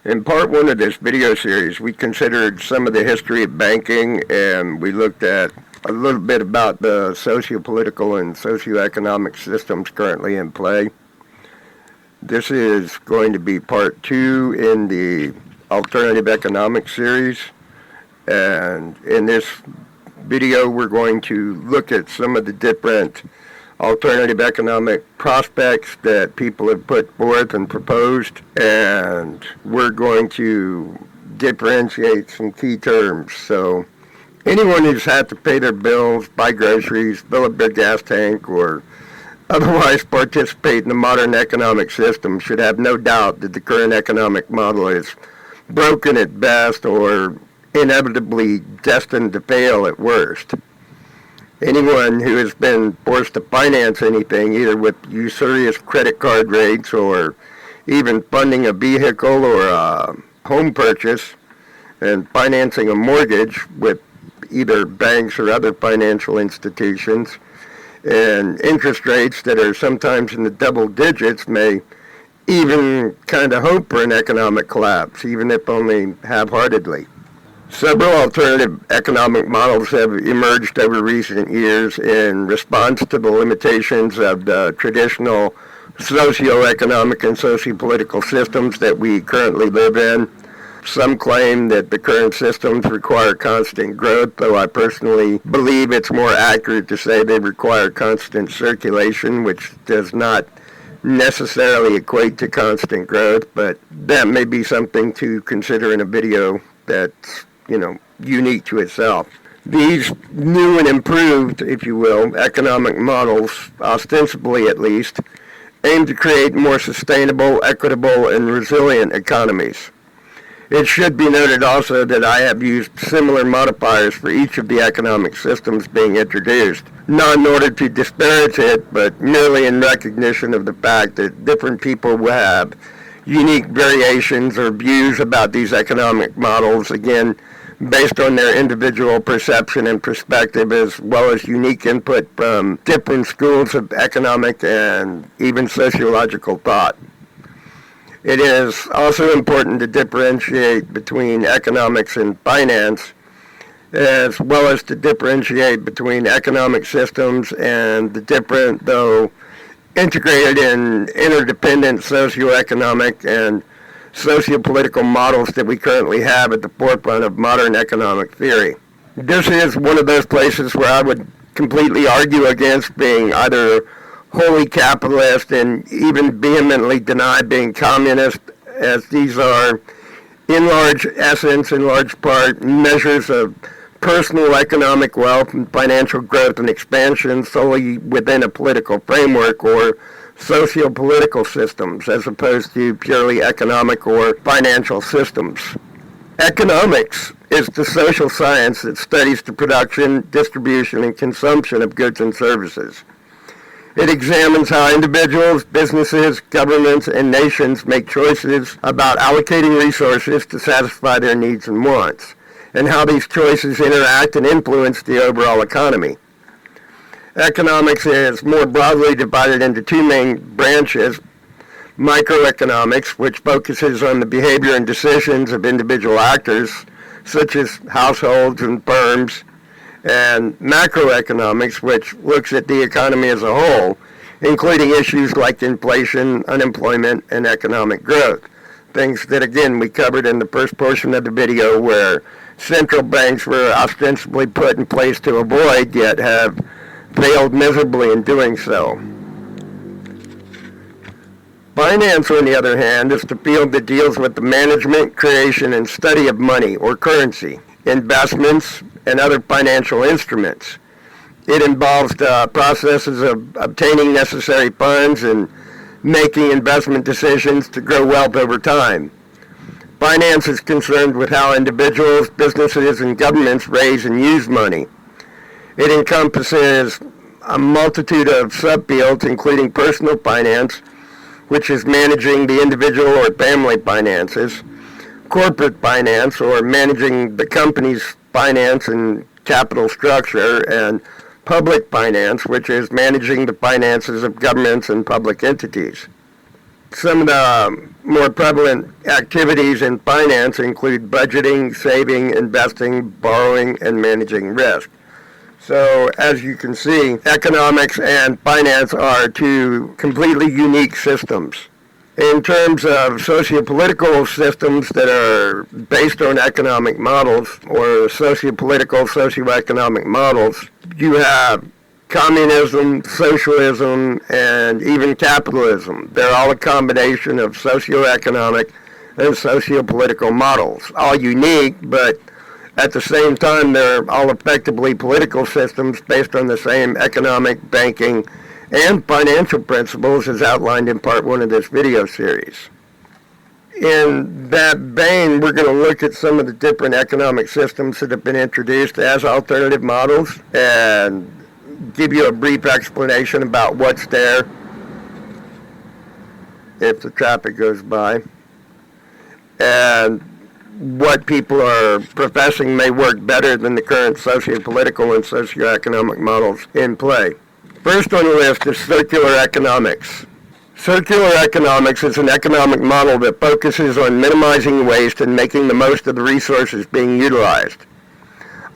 In part one of this video series, we considered some of the history of banking, and we looked at a little bit about the sociopolitical and socioeconomic systems currently in play. This is going to be part two in the alternative economics series, and in this video we're going to look at some of the different alternative economic prospects that people have put forth and proposed, and we're going to differentiate some key terms. So anyone who's had to pay their bills, buy groceries, fill up their gas tank, or otherwise participate in the modern economic system should have no doubt that the current economic model is broken at best or inevitably destined to fail at worst. Anyone who has been forced to finance anything, either with usurious credit card rates or even funding a vehicle or a home purchase and financing a mortgage with either banks or other financial institutions, and interest rates that are sometimes in the double digits, may even kind of hope for an economic collapse, even if only half-heartedly. Several alternative economic models have emerged over recent years in response to the limitations of the traditional socioeconomic and sociopolitical systems that we currently live in. Some claim that the current systems require constant growth, though I personally believe it's more accurate to say they require constant circulation, which does not necessarily equate to constant growth, but that may be something to consider in a video that's unique to itself. These new and improved, if you will, economic models, ostensibly at least, aim to create more sustainable, equitable, and resilient economies. It should be noted also that I have used similar modifiers for each of the economic systems being introduced, not in order to disparage it, but merely in recognition of the fact that different people will have unique variations or views about these economic models, again, based on their individual perception and perspective, as well as unique input from different schools of economic and even sociological thought. It is also important to differentiate between economics and finance, as well as to differentiate between economic systems and the different, though integrated and interdependent socioeconomic and sociopolitical models that we currently have at the forefront of modern economic theory. This is one of those places where I would completely argue against being either wholly capitalist and even vehemently deny being communist, as these are, in large essence, in large part, measures of personal economic wealth and financial growth and expansion solely within a political framework or socio-political systems, as opposed to purely economic or financial systems. Economics is the social science that studies the production, distribution, and consumption of goods and services. It examines how individuals, businesses, governments, and nations make choices about allocating resources to satisfy their needs and wants, and how these choices interact and influence the overall economy. Economics is more broadly divided into two main branches: microeconomics, which focuses on the behavior and decisions of individual actors, such as households and firms, and macroeconomics, which looks at the economy as a whole, including issues like inflation, unemployment, and economic growth. Things that, again, we covered in the first portion of the video, where central banks were ostensibly put in place to avoid, yet have failed miserably in doing so. Finance, on the other hand, is the field that deals with the management, creation, and study of money or currency, investments, and other financial instruments. It involves the processes of obtaining necessary funds and making investment decisions to grow wealth over time. Finance is concerned with how individuals, businesses, and governments raise and use money. It encompasses a multitude of subfields, including personal finance, which is managing the individual or family finances, corporate finance, or managing the company's finance and capital structure, and public finance, which is managing the finances of governments and public entities. Some of the more prevalent activities in finance include budgeting, saving, investing, borrowing, and managing risk. So, as you can see, economics and finance are two completely unique systems. In terms of sociopolitical systems that are based on economic models or sociopolitical, socioeconomic models, you have communism, socialism, and even capitalism. They're all a combination of socioeconomic and sociopolitical models, all unique, but at the same time they're all effectively political systems based on the same economic, banking, and financial principles as outlined in part one of this video series. In that vein, we're going to look at some of the different economic systems that have been introduced as alternative models and give you a brief explanation about what's there if the traffic goes by, and what people are professing may work better than the current socio-political and socioeconomic models in play. First on the list is circular economics. Circular economics is an economic model that focuses on minimizing waste and making the most of the resources being utilized.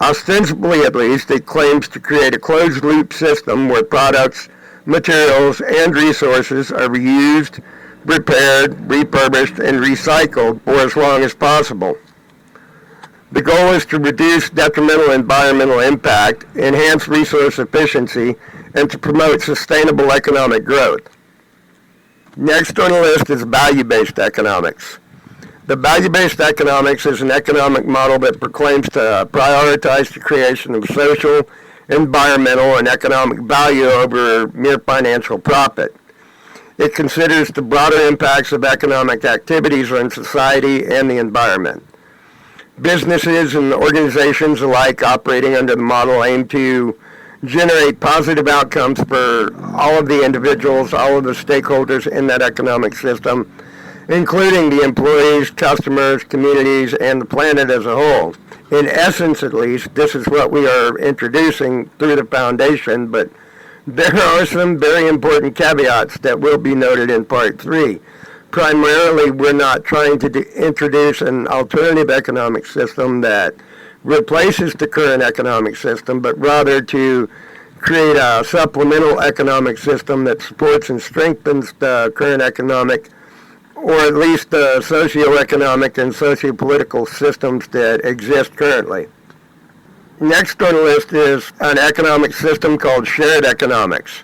Ostensibly, at least, it claims to create a closed-loop system where products, materials, and resources are reused, repaired, refurbished, and recycled for as long as possible. The goal is to reduce detrimental environmental impact, enhance resource efficiency, and to promote sustainable economic growth. Next on the list is value-based economics. The value-based economics is an economic model that proclaims to prioritize the creation of social, environmental, and economic value over mere financial profit. It considers the broader impacts of economic activities on society and the environment. Businesses and organizations alike operating under the model aim to generate positive outcomes for all of the individuals, all of the stakeholders in that economic system, including the employees, customers, communities, and the planet as a whole. In essence, at least, this is what we are introducing through the foundation, but there are some very important caveats that will be noted in Part 3. Primarily, we're not trying to introduce an alternative economic system that replaces the current economic system, but rather to create a supplemental economic system that supports and strengthens the current economic, or at least the socioeconomic and sociopolitical systems that exist currently. Next on the list is an economic system called shared economics,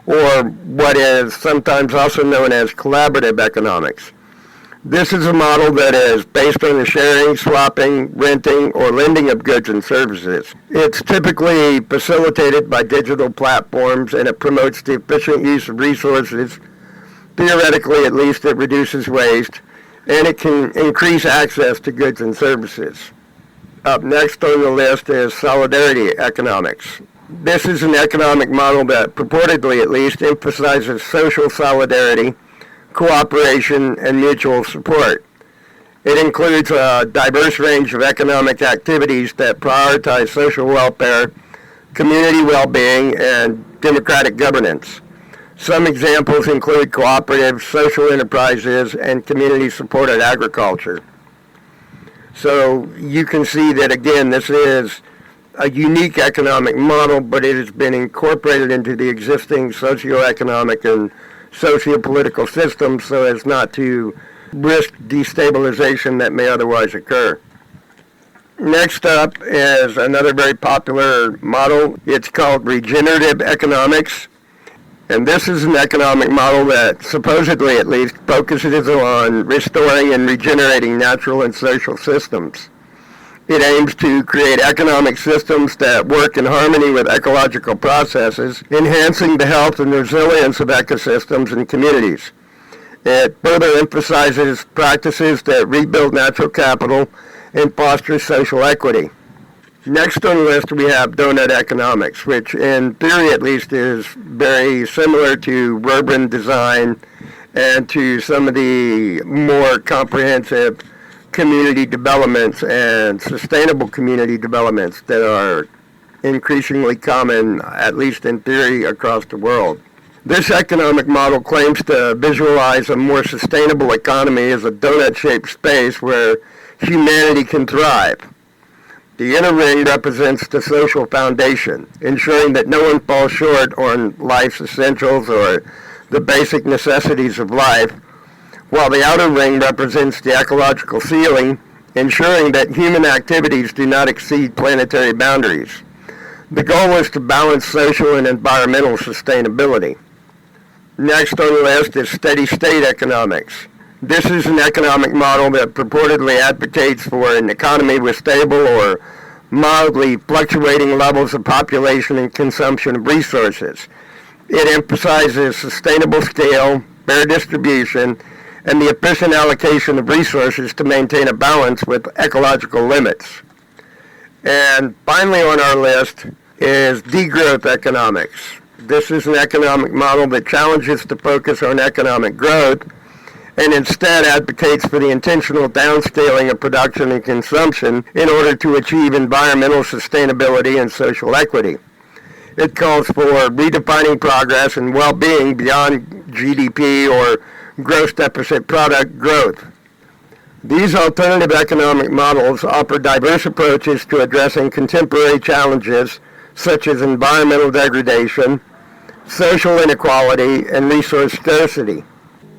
or what is sometimes also known as collaborative economics. This is a model that is based on the sharing, swapping, renting, or lending of goods and services. It's typically facilitated by digital platforms, and it promotes the efficient use of resources. Theoretically, at least, it reduces waste, and it can increase access to goods and services. Up next on the list is solidarity economics. This is an economic model that purportedly, at least, emphasizes social solidarity, cooperation, and mutual support. It includes a diverse range of economic activities that prioritize social welfare, community well-being, and democratic governance. Some examples include cooperatives, social enterprises, and community-supported agriculture. So you can see that, again, this is a unique economic model, but it has been incorporated into the existing socioeconomic and sociopolitical systems so as not to risk destabilization that may otherwise occur. Next up is another very popular model. It's called regenerative economics. And this is an economic model that supposedly, at least, focuses on restoring and regenerating natural and social systems. It aims to create economic systems that work in harmony with ecological processes, enhancing the health and resilience of ecosystems and communities. It further emphasizes practices that rebuild natural capital and foster social equity. Next on the list we have donut economics, which in theory at least is very similar to urban design and to some of the more comprehensive community developments and sustainable community developments that are increasingly common, at least in theory, across the world. This economic model claims to visualize a more sustainable economy as a donut-shaped space where humanity can thrive. The inner ring represents the social foundation, ensuring that no one falls short on life's essentials or the basic necessities of life, while the outer ring represents the ecological ceiling, ensuring that human activities do not exceed planetary boundaries. The goal is to balance social and environmental sustainability. Next on the list is steady state economics. This is an economic model that purportedly advocates for an economy with stable or mildly fluctuating levels of population and consumption of resources. It emphasizes sustainable scale, fair distribution, and the efficient allocation of resources to maintain a balance with ecological limits. And finally on our list is degrowth economics. This is an economic model that challenges the focus on economic growth and instead advocates for the intentional downscaling of production and consumption in order to achieve environmental sustainability and social equity. It calls for redefining progress and well-being beyond GDP or gross deficit product growth. These alternative economic models offer diverse approaches to addressing contemporary challenges such as environmental degradation, social inequality, and resource scarcity.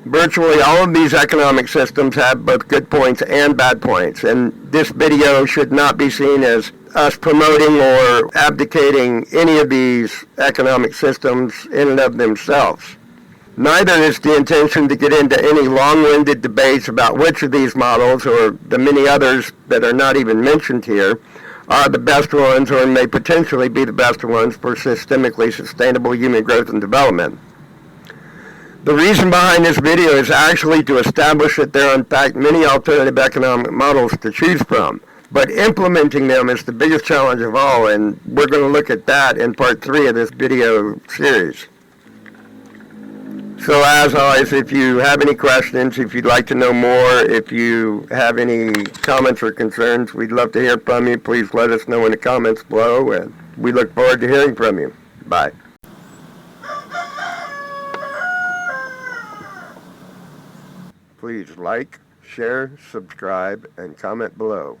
Virtually all of these economic systems have both good points and bad points, and this video should not be seen as us promoting or abdicating any of these economic systems in and of themselves. Neither is the intention to get into any long-winded debates about which of these models, or the many others that are not even mentioned here, are the best ones or may potentially be the best ones for systemically sustainable human growth and development. The reason behind this video is actually to establish that there are in fact many alternative economic models to choose from, but implementing them is the biggest challenge of all, and we're going to look at that in part 3 of this video series. So as always, if you have any questions, if you'd like to know more, if you have any comments or concerns, we'd love to hear from you. Please let us know in the comments below, and we look forward to hearing from you. Bye. Please like, share, subscribe, and comment below.